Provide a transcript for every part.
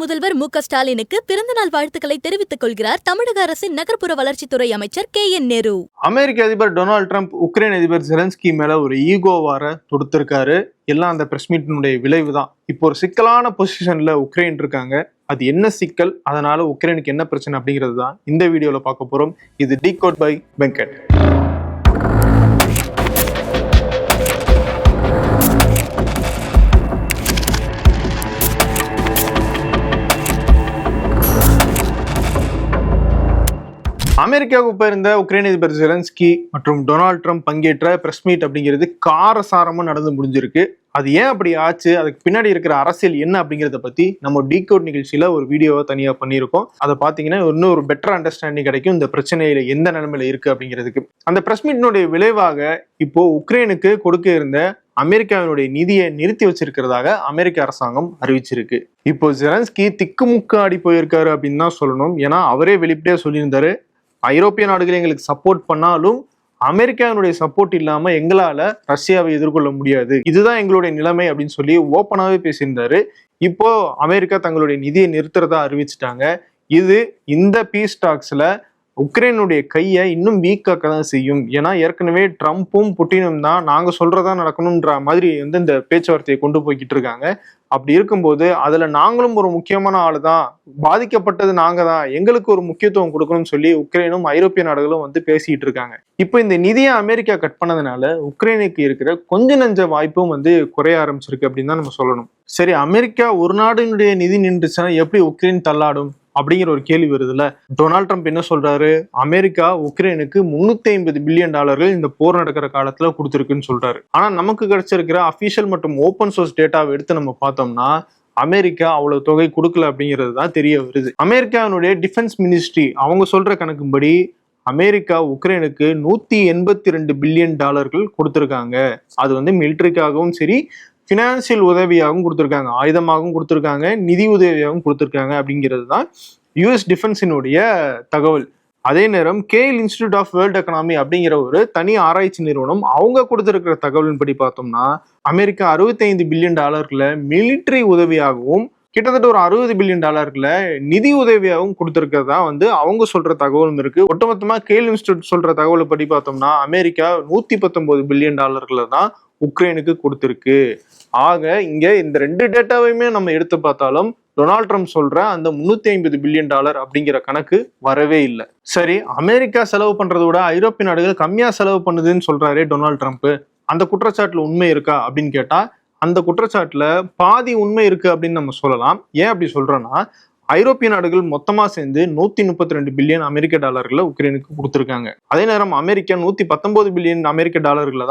முதல்வர் மு.க.ஸ்டாலினுக்கு பிறந்தநாள் வாழ்த்துக்களை தெரிவித்துக் கொள்கிறார் தமிழக அரசின் நகர்ப்புற வளர்ச்சித்துறை அமைச்சர் கே.என். நேரு. அமெரிக்க அதிபர் டொனால்டு ட்ரம்ப் உக்ரைன் அதிபர் ஜெலன்ஸ்கி மேல ஒரு ஈகோ வார தொடுத்திருக்காரு. எல்லாம் அந்த பிரஸ் மீட்டினுடைய விளைவு தான். இப்போ ஒரு சிக்கலான பொசிஷன்ல உக்ரைன் இருக்காங்க. அது என்ன சிக்கல், அதனால உக்ரைனுக்கு என்ன பிரச்சனை அப்படிங்கிறது தான் இந்த வீடியோல பார்க்க போறோம். இது டிகோட் பை வெங்கட். அமெரிக்காவுக்கு போயிருந்த உக்ரைன் அதிபர் ஜெலன்ஸ்கி மற்றும் டொனால்டு ட்ரம்ப் பங்கேற்ற பிரஸ் மீட் அப்படிங்கிறது காரசாரமா நடந்து முடிஞ்சிருக்கு. அது ஏன் அப்படி ஆச்சு, அதுக்கு பின்னாடி இருக்கிற அரசியல் என்ன அப்படிங்கிறத பத்தி நம்ம டிகோட் நிகழ்ச்சியில ஒரு வீடியோவை தனியா பண்ணியிருக்கோம். அதை பாத்தீங்கன்னா இன்னும் ஒரு பெட்டர் அண்டர்ஸ்டாண்டிங் கிடைக்கும் இந்த பிரச்சனையில எந்த நிலைமையில இருக்கு அப்படிங்கிறதுக்கு. அந்த பிரஸ் மீட்டினுடைய விளைவாக இப்போ உக்ரைனுக்கு கொடுக்க இருந்த அமெரிக்காவினுடைய நிதியை நிறுத்தி வச்சிருக்கிறதாக அமெரிக்க அரசாங்கம் அறிவிச்சிருக்கு. இப்போ ஜெலன்ஸ்கி திக்குமுக்கு ஆடி போயிருக்காரு அப்படின்னு தான் சொல்லணும். ஏன்னா அவரே வெளிப்படையா சொல்லியிருந்தாரு, ஐரோப்பிய நாடுகள் எங்களுக்கு சப்போர்ட் பண்ணாலும் அமெரிக்காவினுடைய சப்போர்ட் இல்லாம எங்களால ரஷ்யாவை எதிர்கொள்ள முடியாது, இதுதான் எங்களுடைய நிலைமை அப்படின்னு சொல்லி ஓப்பனாவே பேசியிருந்தாரு. இப்போ அமெரிக்கா தங்களுடைய நிதியை நிறுத்துறதா அறிவிச்சிட்டாங்க. இது இந்த பீஸ் டாக்ஸ்ல உக்ரைனுடைய கையை இன்னும் வீக்காக்க தான் செய்யும். ஏன்னா ஏற்கனவே ட்ரம்ப்பும் புட்டினும் தான் நாங்க சொல்றதா நடக்கணும்ன்ற மாதிரி வந்து இந்த பேச்சுவார்த்தையை கொண்டு போய்கிட்டு இருக்காங்க. அப்படி இருக்கும்போது அதுல நாங்களும் ஒரு முக்கியமான ஆளு தான், பாதிக்கப்பட்டது நாங்க தான், எங்களுக்கு ஒரு முக்கியத்துவம் கொடுக்கணும்னு சொல்லி உக்ரைனும் ஐரோப்பிய நாடுகளும் வந்து பேசிட்டு இருக்காங்க. இப்போ இந்த நிதியை அமெரிக்கா கட் பண்ணதுனால உக்ரைனுக்கு இருக்கிற கொஞ்ச நஞ்ச வாய்ப்பும் வந்து குறைய ஆரம்பிச்சிருக்கு அப்படின்னு தான் நம்ம சொல்லணும். சரி, அமெரிக்கா ஒரு நாடுனுடைய நிதி நின்றுச்சுன்னா எப்படி உக்ரைன் தள்ளாடும் அப்படிங்கிற ஒரு கேள்வி வருதுல்ல. டொனால்டு ட்ரம்ப் என்ன சொல்றாரு, அமெரிக்கா உக்ரைனுக்கு $350 பில்லியன் இந்த போர் நடக்கிற காலத்துல கொடுத்துருக்குன்னு சொல்றாரு. ஆனா நமக்கு கிடைச்சிருக்கிற அபிஷியல் மற்றும் ஓப்பன் சோர்ஸ் டேட்டாவை எடுத்து நம்ம பார்த்தோம்னா அமெரிக்கா அவ்வளவு தொகை கொடுக்கல அப்படிங்கிறது தான் தெரிய வருது. அமெரிக்காவினுடைய டிஃபென்ஸ் மினிஸ்ட்ரி அவங்க சொல்ற கணக்குப்படி அமெரிக்கா உக்ரைனுக்கு $182 பில்லியன் கொடுத்திருக்காங்க. அது வந்து மிலிட்டரிக்காகவும் சரி, பினான்சியல் உதவியாகவும் கொடுத்துருக்காங்க, ஆயுதமாகவும் கொடுத்துருக்காங்க, நிதி உதவியாகவும் கொடுத்துருக்காங்க அப்படிங்கிறது தான் யுஎஸ் டிஃபென்ஸினுடைய தகவல். அதே நேரம் Kiel institute of world economy அப்படிங்கிற ஒரு தனி ஆராய்ச்சி நிறுவனம் அவங்க கொடுத்திருக்கிற தகவலின்படி பார்த்தோம்னா அமெரிக்கா $65 பில்லியன் மிலிட்டரி உதவியாகவும் கிட்டத்தட்ட ஒரு $60 பில்லியன் நிதி உதவியாகவும் கொடுத்திருக்கிறதா வந்து அவங்க சொல்ற தகவலும் இருக்கு. ஒட்டுமொத்தமா கேல் இன்ஸ்டிடியூட் சொல்ற தகவலை படி பார்த்தோம்னா அமெரிக்கா $119 பில்லியன் தான் உக்ரைனுக்கு கொடுத்திருக்கு. ஆக இங்க இந்த ரெண்டு டேட்டாவையுமே நம்ம எடுத்து பார்த்தாலும் டொனால்டு ட்ரம்ப் சொல்ற அந்த $350 பில்லியன் அப்படிங்கிற கணக்கு வரவே இல்லை. சரி, அமெரிக்கா செலவு பண்றதை விட ஐரோப்பிய நாடுகள் கம்மியா செலவு பண்ணுதுன்னு சொல்றாரு டொனால்டு ட்ரம்ப். அந்த குற்றச்சாட்டுல உண்மை இருக்கா அப்படின்னு கேட்டா அந்த குற்றச்சாட்டுல பாதி உண்மை இருக்கு அப்படின்னு நம்ம சொல்லலாம். ஏன் அப்படி சொல்றோம்னா ஐரோப்பிய நாடுகள் மொத்தமா சேர்ந்து $132 பில்லியன் உக்ரைனுக்கு கொடுத்திருக்காங்க. அதே நேரம் அமெரிக்கா $119 பில்லியன்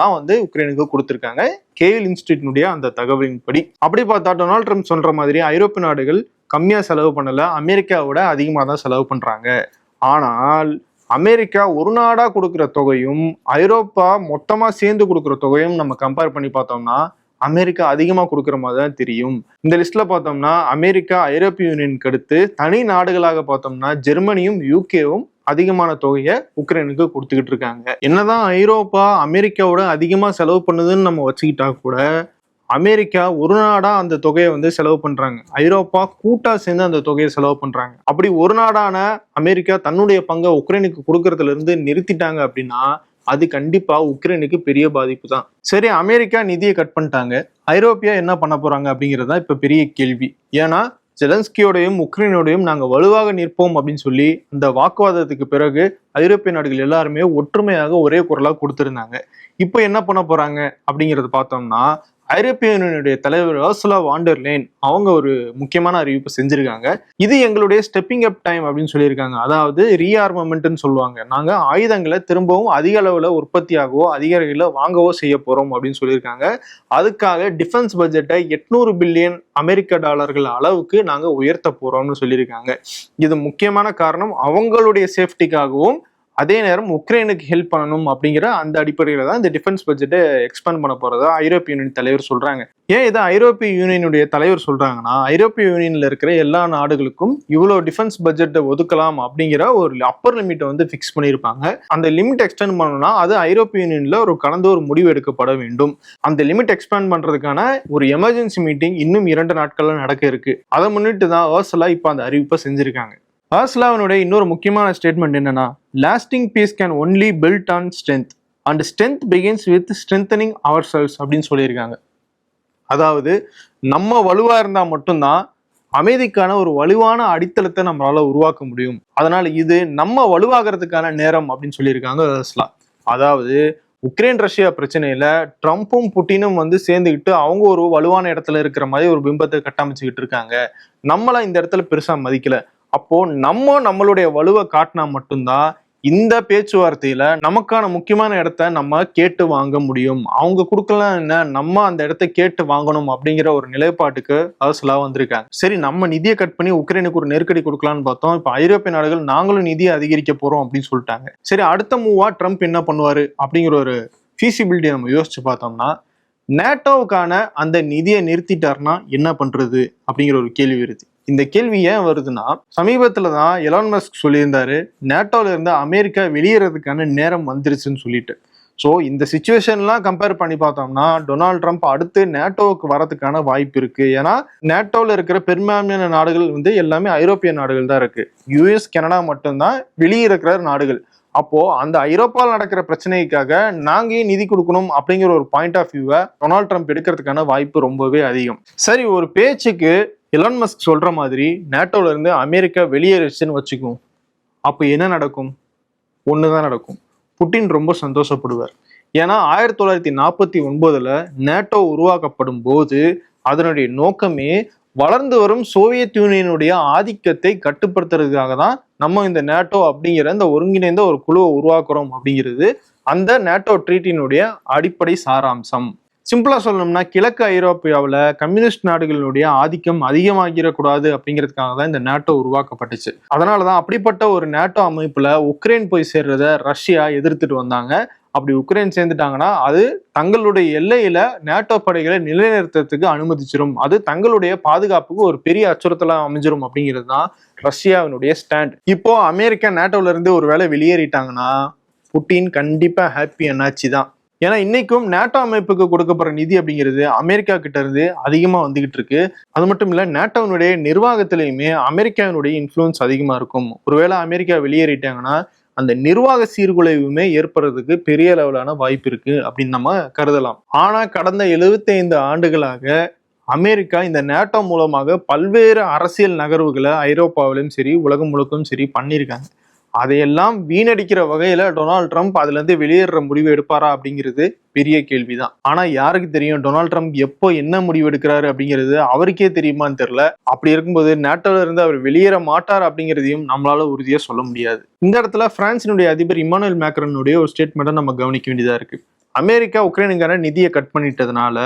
தான் வந்து உக்ரைனுக்கு கொடுத்திருக்காங்க கேல் இன்ஸ்டிடியூட்னுடைய அந்த தகவலின்படி. அப்படி பார்த்தா டொனால்டு ட்ரம்ப் சொல்ற மாதிரி ஐரோப்பிய நாடுகள் கம்மியா செலவு பண்ணல, அமெரிக்காவோட அதிகமா தான் செலவு பண்றாங்க. ஆனால் அமெரிக்கா ஒரு நாடா கொடுக்குற தொகையும் ஐரோப்பா மொத்தமா சேர்ந்து கொடுக்குற தொகையும் நம்ம கம்பேர் பண்ணி பார்த்தோம்னா அமெரிக்கா அதிகமா கொடுக்குற மாதிரி தான் தெரியும். இந்த லிஸ்ட்ல பார்த்தோம்னா அமெரிக்கா ஐரோப்பிய யூனியனுக்கு அடுத்து தனி நாடுகளாக பார்த்தோம்னா ஜெர்மனியும் யூகேவும் அதிகமான தொகையை உக்ரைனுக்கு கொடுத்துக்கிட்டு இருக்காங்க. என்னதான் ஐரோப்பா அமெரிக்காவோட அதிகமா செலவு பண்ணுதுன்னு நம்ம வச்சுக்கிட்டா கூட அமெரிக்கா ஒரு நாடா அந்த தொகையை வந்து செலவு பண்றாங்க, ஐரோப்பா கூட்டா சேர்ந்து அந்த தொகையை செலவு பண்றாங்க. அப்படி ஒரு நாடான அமெரிக்கா தன்னுடைய பங்கை உக்ரைனுக்கு கொடுக்கறதுல இருந்து நிறுத்திட்டாங்க அப்படின்னா அது கண்டிப்பா உக்ரைனுக்கு பெரிய பாதிப்பு தான். சரி, அமெரிக்கா நிதியை கட் பண்ணிட்டாங்க, ஐரோப்பியா என்ன பண்ண போறாங்க அப்படிங்கிறது தான் இப்ப பெரிய கேள்வி. ஏன்னா ஜெலன்ஸ்கியோடையும் உக்ரைனோடையும் நாங்க வலுவாக நிற்போம் அப்படின்னு சொல்லி அந்த வாக்குவாதத்துக்கு பிறகு ஐரோப்பிய நாடுகள் எல்லாருமே ஒற்றுமையாக ஒரே குரலா கொடுத்திருந்தாங்க. இப்போ என்ன பண்ண போறாங்க அப்படிங்கறத பார்த்தோம்னா ஐரோப்பிய யூனியனுடைய தலைவர் உர்சுலா வான் டெர் லேயன் அவங்க ஒரு முக்கியமான அறிவிப்பு செஞ்சிருக்காங்க. இது எங்களுடைய ஸ்டெப்பிங் அப் டைம் அப்படின்னு சொல்லியிருக்காங்க. அதாவது ரீஆர்மமெண்ட்னு சொல்லுவாங்க. நாங்க ஆயுதங்களை திரும்பவும் அதிக அளவுல உற்பத்தியாகவோ அதிக அளவுல வாங்கவோ செய்ய போறோம் அப்படின்னு சொல்லியிருக்காங்க. அதுக்காக டிஃபென்ஸ் பட்ஜெட்டை $800 பில்லியன் அளவுக்கு நாங்க உயர்த்த போறோம்னு சொல்லியிருக்காங்க. இது முக்கியமான காரணம் அவங்களுடைய சேஃப்டிக்காகவும் அதே நேரம் உக்ரைனுக்கு ஹெல்ப் பண்ணணும் அப்படிங்கிற அந்த அடிப்படையில தான் இந்த டிஃபென்ஸ் பட்ஜெட்டை எக்ஸ்பேண்ட் பண்ண போறதா ஐரோப்பிய யூனியன் தலைவர் சொல்றாங்க. ஏன் இதை ஐரோப்பிய யூனியனுடைய தலைவர் சொல்றாங்கன்னா, ஐரோப்பிய யூனியன்ல இருக்கிற எல்லா நாடுகளுக்கும் இவ்வளவு டிஃபென்ஸ் பட்ஜெட்டை ஒதுக்கலாம் அப்படிங்கிற ஒரு அப்பர் லிமிட்டை வந்து ஃபிக்ஸ் பண்ணியிருப்பாங்க. அந்த லிமிட் எக்ஸ்டெண்ட் பண்ணணும்னா அது ஐரோப்பிய யூனியன்ல கலந்து ஒரு முடிவு எடுக்கப்பட வேண்டும். அந்த லிமிட் எக்ஸ்பேண்ட் பண்றதுக்கான ஒரு எமர்ஜென்சி மீட்டிங் இன்னும் 2 நாட்கள்ல நடக்க இருக்கு. அதை முன்னிட்டு தான் உர்சுலா இப்ப அந்த அறிவிப்பை செஞ்சிருக்காங்க. உர்சுலாவினுடைய இன்னொரு முக்கியமான ஸ்டேட்மெண்ட் என்னன்னா, lasting peace can only build on strength and strength begins with strengthening ourselves அப்படின்னு சொல்லியிருக்காங்க. அதாவது நம்ம வலுவா இருந்தா மட்டும்தான் அமைதிக்கான ஒரு வலுவான அடித்தளத்தை நம்மளால உருவாக்க முடியும். அதனால இது நம்ம வலுவாகிறதுக்கான நேரம் அப்படின்னு சொல்லியிருக்காங்க உர்சுலா. அதாவது உக்ரைன் ரஷ்யா பிரச்சனையில ட்ரம்ப்பும் புட்டினும் வந்து சேர்ந்துக்கிட்டு அவங்க ஒரு வலுவான இடத்துல இருக்கிற மாதிரி ஒரு பிம்பத்தை கட்டமைச்சுக்கிட்டு இருக்காங்க. நம்மள இந்த இடத்துல பெருசா மதிக்கல. அப்போ நம்மளுடைய வலுவை காட்டினா மட்டும்தான் இந்த பேச்சுவார்த்தையில நமக்கான முக்கியமான இடத்த நம்ம கேட்டு வாங்க முடியும். அவங்க கொடுக்கலாம் என்ன, நம்ம அந்த இடத்த கேட்டு வாங்கணும் அப்படிங்கிற ஒரு நிலைப்பாட்டுக்கு உர்சுலா வந்திருக்காங்க. சரி, நம்ம நிதியை கட் பண்ணி உக்ரைனுக்கு ஒரு நெருக்கடி கொடுக்கலான்னு பார்த்தோம். இப்ப ஐரோப்பிய நாடுகள் நாங்களும் நிதியை அதிகரிக்க போறோம் அப்படின்னு சொல்லிட்டாங்க. சரி, அடுத்த மூவா ட்ரம்ப் என்ன பண்ணுவாரு அப்படிங்கிற ஒரு ஃபீசிபிலிட்டி நம்ம யோசிச்சு பார்த்தோம்னா, நேட்டோவுக்கான அந்த நிதியை நிறுத்திட்டாருன்னா என்ன பண்றது அப்படிங்கிற ஒரு கேள்வி வருது. இந்த கேள்வி ஏன் வருதுன்னா, சமீபத்துல தான் எலான் மஸ்க் சொல்லியிருந்தாரு, நேட்டோல இருந்து அமெரிக்கா வெளியேறதுக்கான நேரம் வந்துருச்சுன்னு சொல்லிட்டு. ஸோ இந்த சிச்சுவேஷன்லாம் கம்பேர் பண்ணி பார்த்தோம்னா டொனால்ட் ட்ரம்ப் அடுத்து நேட்டோவுக்கு வரதுக்கான வாய்ப்பு இருக்கு. ஏன்னா நேட்டோவில் இருக்கிற பெரும்பான்மையான நாடுகள் வந்து எல்லாமே ஐரோப்பிய நாடுகள் தான் இருக்கு. யூஎஸ், கனடா மட்டும்தான் வெளியே இருக்கிற நாடுகள். அப்போ அந்த ஐரோப்பாவில் நடக்கிற பிரச்சனைக்காக நாங்க ஏன் நிதி கொடுக்கணும் அப்படிங்கிற ஒரு பாயிண்ட் ஆஃப் வியூவை டொனால்ட் ட்ரம்ப் எடுக்கிறதுக்கான வாய்ப்பு ரொம்பவே அதிகம். சரி, ஒரு பேச்சுக்கு எலான் மஸ்க் சொல்ற மாதிரி நேட்டோல இருந்து அமெரிக்கா வெளியேறிச்சுன்னு வச்சுக்கும், அப்போ என்ன நடக்கும்? ஒண்ணுதான் நடக்கும். புட்டின் ரொம்ப சந்தோஷப்படுவார். ஏன்னா 1949 நேட்டோ உருவாக்கப்படும் போது அதனுடைய நோக்கமே வளர்ந்து வரும் சோவியத் யூனியனுடைய ஆதிக்கத்தை கட்டுப்படுத்துறதுக்காக தான் நம்ம இந்த நேட்டோ அப்படிங்கிற இந்த ஒருங்கிணைந்த ஒரு குழுவை உருவாக்குறோம் அப்படிங்கிறது அந்த நேட்டோ ட்ரீட்டினுடைய அடிப்படை சாராம்சம். சிம்பிளா சொல்லணும்னா, கிழக்கு ஐரோப்பியாவில் கம்யூனிஸ்ட் நாடுகளினுடைய ஆதிக்கம் அதிகமாகிடக்கூடாது அப்படிங்கிறதுக்காக தான் இந்த நேட்டோ உருவாக்கப்பட்டுச்சு. அதனாலதான் அப்படிப்பட்ட ஒரு நேட்டோ அமைப்புல உக்ரைன் போய் சேர்றத ரஷ்யா எதிர்த்துட்டு வந்தாங்க. அப்படி உக்ரைன் சேர்ந்துட்டாங்கன்னா அது தங்களுடைய எல்லையில நேட்டோ படைகளை நிலைநிறுத்தத்துக்கு அனுமதிச்சிரும், அது தங்களுடைய பாதுகாப்புக்கு ஒரு பெரிய அச்சுறுத்தலா அமைஞ்சிரும் அப்படிங்கிறது தான் ரஷ்யாவினுடைய ஸ்டாண்ட். இப்போ அமெரிக்கா நேட்டோல இருந்து ஒரு வேளை வெளியேறிட்டாங்கன்னா புட்டின் கண்டிப்பா ஹாப்பி என்னாச்சு தான். ஏன்னா இன்னைக்கும் நேட்டோ அமைப்புக்கு கொடுக்கப்படுற நிதி அப்படிங்கிறது அமெரிக்கா கிட்ட இருந்து அதிகமா வந்துகிட்டு இருக்கு. அது மட்டும் இல்ல, நேட்டோனுடைய நிர்வாகத்திலையுமே அமெரிக்காவினுடைய இன்ஃப்ளூயன்ஸ் அதிகமா இருக்கும். ஒருவேளை அமெரிக்கா வெளியேறிட்டாங்கன்னா அந்த நிர்வாக சீர்குலைவுமே ஏற்படுறதுக்கு பெரிய அளவிலான வாய்ப்பு இருக்கு அப்படின்னு நம்ம கருதலாம். ஆனா கடந்த 75 ஆண்டுகளாக அமெரிக்கா இந்த நேட்டோ மூலமாக பல்வேறு அரசியல் நகர்வுகளை ஐரோப்பாவிலும் சரி உலகம் முழுக்கும் சரி பண்ணியிருக்காங்க. அதையெல்லாம் வீணடிக்கிற வகையில டொனால்ட் ட்ரம்ப் அதுல இருந்து வெளியேற முடிவு எடுப்பாரா அப்படிங்கிறது பெரிய கேள்விதான். ஆனா யாருக்கு தெரியும் டொனால்ட் ட்ரம்ப் எப்போ என்ன முடிவு எடுக்கிறாரு அப்படிங்கிறது அவருக்கே தெரியுமான்னு தெரியல. அப்படி இருக்கும்போது நேட்டோல இருந்து அவர் வெளியேற மாட்டார் அப்படிங்கிறதையும் நம்மளால உறுதியா சொல்ல முடியாது. இந்த இடத்துல பிரான்சினுடைய அதிபர் இமானுவேல் மேக்ரனுடைய ஒரு ஸ்டேட்மெண்ட்டை நம்ம கவனிக்க வேண்டியதா இருக்கு. அமெரிக்கா உக்ரைனுக்கான நிதியை கட் பண்ணிட்டதுனால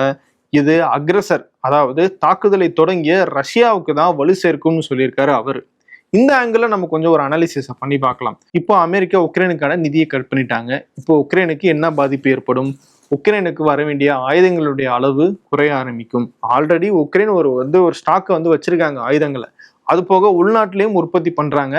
இது அக்ரஸர், அதாவது தாக்குதலை தொடங்கிய ரஷ்யாவுக்கு தான் வலு சேர்க்கும்னு சொல்லியிருக்காரு அவரு. இந்த ஆங்கிள் நம்ம கொஞ்சம் ஒரு அனாலிசிஸ் பண்ணி பார்க்கலாம். இப்போ அமெரிக்கா உக்ரைனுக்கான நிதியை கட் பண்ணிட்டாங்க. இப்போ உக்ரைனுக்கு என்ன பாதிப்பு ஏற்படும்? உக்ரைனுக்கு வர வேண்டிய ஆயுதங்களுடைய அளவு குறைய ஆரம்பிக்கும். ஆல்ரெடி உக்ரைன் ஒரு ஸ்டாக்கை வச்சிருக்காங்க ஆயுதங்களை. அது போக உள்நாட்டிலையும் உற்பத்தி பண்றாங்க,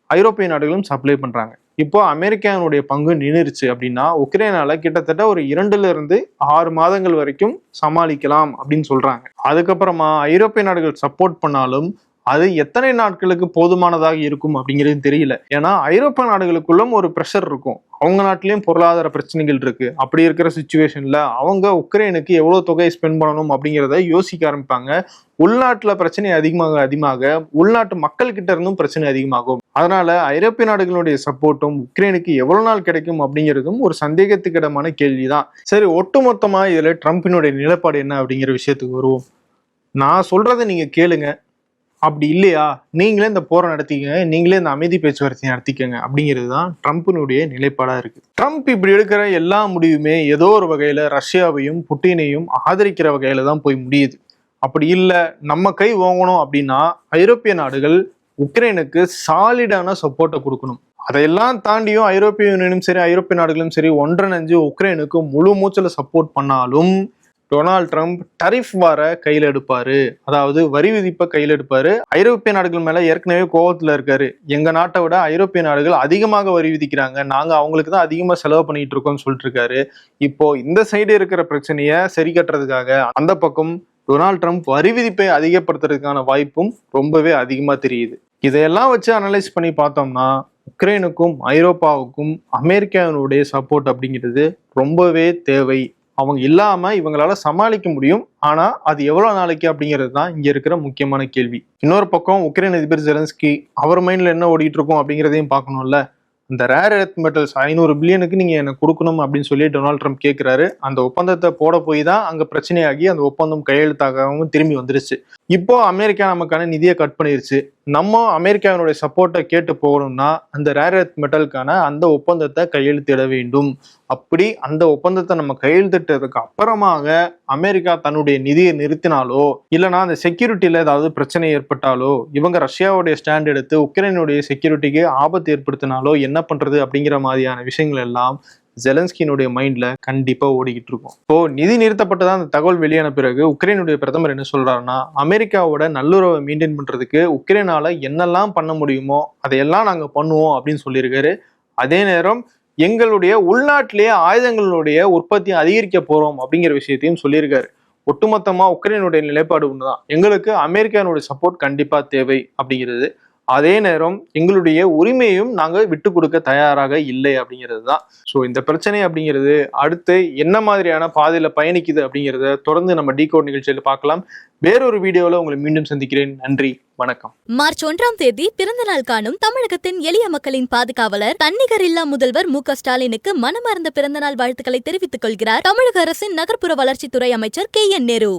ஐரோப்பிய நாடுகளும் சப்ளை பண்றாங்க. இப்போ அமெரிக்காவுடைய பங்கு நின்றுச்சு அப்படின்னா உக்ரைனால கிட்டத்தட்ட ஒரு 2 to 6 மாதங்கள் வரைக்கும் சமாளிக்கலாம் அப்படின்னு சொல்றாங்க. அதுக்கப்புறமா ஐரோப்பிய நாடுகள் சப்போர்ட் பண்ணாலும் அது எத்தனை நாட்களுக்கு போதுமானதாக இருக்கும் அப்படிங்கிறது தெரியல. ஏன்னா ஐரோப்பிய நாடுகளுக்குள்ளும் ஒரு ப்ரெஷர் இருக்கும், அவங்க நாட்டிலையும் பொருளாதார பிரச்சனைகள் இருக்கு. அப்படி இருக்கிற சிச்சுவேஷன்ல அவங்க உக்ரைனுக்கு எவ்வளவு தொகை ஸ்பெண்ட் பண்ணணும் அப்படிங்கிறத யோசிக்க ஆரம்பிப்பாங்க. உள்நாட்டுல பிரச்சனை அதிகமாக உள்நாட்டு மக்கள் கிட்ட இருந்தும் பிரச்சனை அதிகமாகும். அதனால ஐரோப்பிய நாடுகளுடைய சப்போர்ட்டும் உக்ரைனுக்கு எவ்வளவு நாள் கிடைக்கும் அப்படிங்கிறதும் ஒரு சந்தேகத்துக்கிடமான கேள்விதான். சரி, ஒட்டுமொத்தமா இதுல ட்ரம்பினுடைய நிலைப்பாடு என்ன அப்படிங்கிற விஷயத்துக்கு வருவோம். நான் சொல்றதை நீங்க கேளுங்க, அப்படி இல்லையா நீங்களே இந்த போரை நடத்திக்கங்க, நீங்களே இந்த அமைதி பேச்சுவார்த்தையை நடத்திக்கங்க அப்படிங்கிறது தான் ட்ரம்ப்பினுடைய நிலைப்பாடா இருக்கு. ட்ரம்ப் இப்படி எடுக்கிற எல்லா முடிவுமே ஏதோ ஒரு வகையில ரஷ்யாவையும் புட்டினையும் ஆதரிக்கிற வகையில தான் போய் முடியுது. அப்படி இல்லை, நம்ம கை வாங்கணும் அப்படின்னா ஐரோப்பிய நாடுகள் உக்ரைனுக்கு சாலிடான சப்போர்ட்டை கொடுக்கணும். அதையெல்லாம் தாண்டியும் ஐரோப்பிய யூனியனும் சரி ஐரோப்பிய நாடுகளும் சரி ஒன்றிணைஞ்சு உக்ரைனுக்கு முழு மூச்சுல சப்போர்ட் பண்ணாலும் டொனால்ட் ட்ரம்ப் டரிஃப் வார கையில எடுப்பாரு, அதாவது வரி விதிப்பை கையில எடுப்பாரு. ஐரோப்பிய நாடுகள் மேல ஏற்கனவே கோவத்துல இருக்காரு. எங்க நாட்டை விட ஐரோப்பிய நாடுகள் அதிகமாக வரி விதிக்கிறாங்க, நாங்க அவங்களுக்கு தான் அதிகமா செலவு பண்ணிட்டு இருக்கோம்னு சொல்லிட்டு இருக்காரு. இப்போ இந்த சைடு இருக்கிற பிரச்சனைய சரி கட்டுறதுக்காக அந்த பக்கம் டொனால்ட் ட்ரம்ப் வரி விதிப்பை அதிகப்படுத்துறதுக்கான வாய்ப்பும் ரொம்பவே அதிகமா தெரியுது. இதையெல்லாம் வச்சு அனலைஸ் பண்ணி பார்த்தோம்னா உக்ரைனுக்கும் ஐரோப்பாவுக்கும் அமெரிக்காவினுடைய சப்போர்ட் அப்படிங்கிறது ரொம்பவே தேவை. அவங்க இல்லாம இவங்களால சமாளிக்க முடியும், ஆனா அது எவ்வளவு நாளைக்கு அப்படிங்கிறது தான் இங்க இருக்கிற முக்கியமான கேள்வி. இன்னொரு பக்கம் உக்ரைன் அதிபர் ஜெலன்ஸ்கி அவர் மைண்ட்ல என்ன ஓடிட்டு இருக்கும் அப்படிங்கிறதையும் பார்க்கணும்ல. இந்த ரேர் எர்த் மெட்டல்ஸ் 500 பில்லியனுக்கு நீங்க எனக்கு கொடுக்கணும் அப்படின்னு சொல்லி டொனால்ட் ட்ரம்ப் கேட்கிறாரு. அந்த ஒப்பந்தத்தை போட போய் தான் அங்க பிரச்சனையாகி அந்த ஒப்பந்தம் கையெழுத்தாகவும் திரும்பி வந்துருச்சு. இப்போ அமெரிக்கா நமக்கான நிதியை கட் பண்ணிருச்சு. நம்ம அமெரிக்காவினுடைய சப்போர்ட்டை கேட்டு போகணும்னா அந்த ரேர் எர்த் மெட்டலுக்கான அந்த ஒப்பந்தத்தை கையெழுத்திட வேண்டும். அப்படி அந்த ஒப்பந்தத்தை நம்ம கையெழுத்திட்டதுக்கு அப்புறமாக அமெரிக்கா தன்னுடைய நிதியை நிறுத்தினாலோ இல்லைன்னா அந்த செக்யூரிட்டியில ஏதாவது பிரச்சனை ஏற்பட்டாலோ இவங்க ரஷ்யாவுடைய ஸ்டாண்ட் எடுத்து உக்ரைனுடைய செக்யூரிட்டிக்கு ஆபத்து ஏற்படுத்தினாலோ என்ன பண்றது அப்படிங்கிற மாதிரியான விஷயங்கள் எல்லாம் ஜெலன்ஸ்கியினுடைய மைண்ட்ல கண்டிப்பா ஓடிக்கிட்டு இருக்கும். இப்போ நிதி நிறுத்தப்பட்டதான் அந்த தகவல் வெளியான பிறகு உக்ரைனுடைய பிரதமர் என்ன சொல்றாருன்னா, அமெரிக்காவோட நல்லுறவை மெயின்டைன் பண்றதுக்கு உக்ரைனால என்னெல்லாம் பண்ண முடியுமோ அதையெல்லாம் நாங்க பண்ணுவோம் அப்படின்னு சொல்லியிருக்காரு. அதே நேரம் எங்களுடைய உள்நாட்டிலேயே ஆயுதங்களுடைய உற்பத்தியை அதிகரிக்க போறோம் அப்படிங்கிற விஷயத்தையும் சொல்லியிருக்காரு. ஒட்டுமொத்தமா உக்ரைனுடைய நிலைப்பாடு ஒண்ணுதான், எங்களுக்கு அமெரிக்கானுடைய சப்போர்ட் கண்டிப்பா தேவை அப்படிங்கிறது. அதே நேரம் எங்களுடைய உரிமையும் நாங்க விட்டு கொடுக்க தயாராக இல்லை அப்படிங்கிறது தான். ஸோ இந்த பிரச்சனை அப்படிங்கிறது அடுத்து என்ன மாதிரியான பாதையில பயணிக்குது அப்படிங்கிறத தொடர்ந்து நம்ம டிகோட் நிகழ்ச்சியில பார்க்கலாம். வேறொரு வீடியோல உங்களை மீண்டும் சந்திக்கிறேன். நன்றி, வணக்கம். மார்ச் 1ஆம் தேதி பிறந்தநாள் காணும் தமிழகத்தின் எளிய மக்களின் பாதுகாவலர் தன்னிகர் இல்லா முதல்வர் மு.க. ஸ்டாலினுக்கு மனமார்ந்த பிறந்தநாள் வாழ்த்துக்களை தெரிவித்துக் கொள்கிறார் தமிழக அரசின் நகர்ப்புற வளர்ச்சித்துறை அமைச்சர் K.N. நேரு.